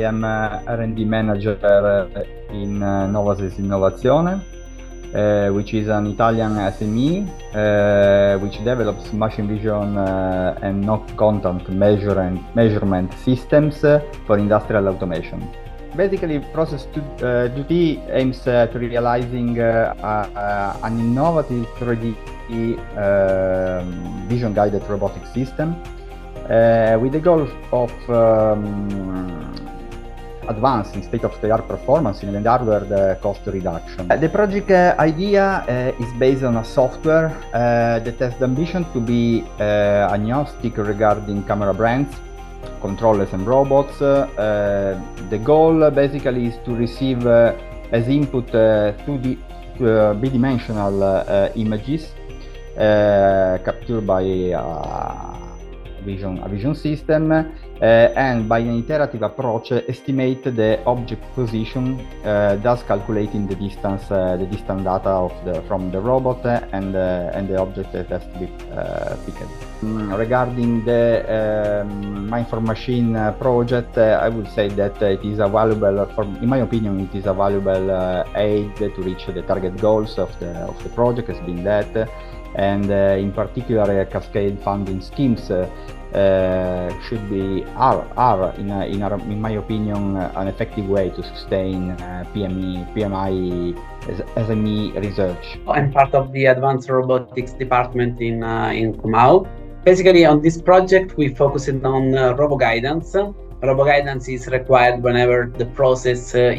am R&D manager in Novasys Innovazione, which is an Italian SME which develops machine vision and non-contact measurement systems for industrial automation. Basically, PROCESS2D aims to realizing an innovative 3D vision-guided robotic system with the goal of advancing state-of-the-art performance in hardware cost reduction. The project idea is based on a software that has the ambition to be agnostic regarding camera brands, controllers and robots. The goal basically is to receive as input 2D bidimensional images captured by a vision system, and by an iterative approach estimate the object position, thus calculating the distance data from the robot and the object that has to be picked. Regarding the Mind4Machines project, I would say that it is a valuable, in my opinion, it is a valuable aid to reach the target goals of the project, has been that. And in particular, cascade funding schemes should be in my opinion an effective way to sustain PMI SME research. I'm part of the advanced robotics department in Comau. Basically, on this project, we focused on robo-guidance. Robo-guidance is required whenever the process so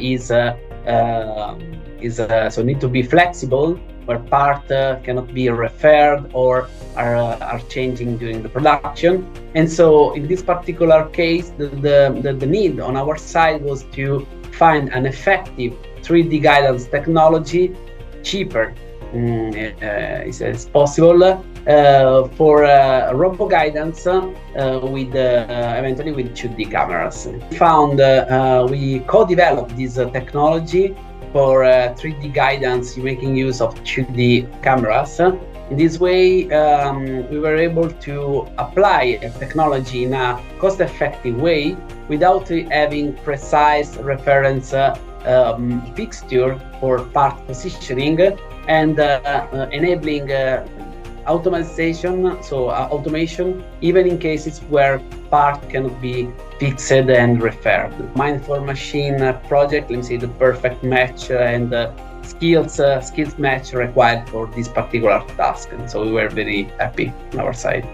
need to be flexible, where part cannot be repaired or are changing during the production. And so in this particular case, the need on our side was to find an effective 3D guidance technology, cheaper as possible, for robo guidance with eventually with 2D cameras. We co-developed this technology for 3D guidance making use of 2D cameras. In this way, we were able to apply technology in a cost-effective way without having precise reference fixture for part positioning, and enabling automation even in cases where part cannot be fixed and repaired. Mind4Machines project, let me say, the perfect match and skills match required for this particular task, and so we were very happy on our side.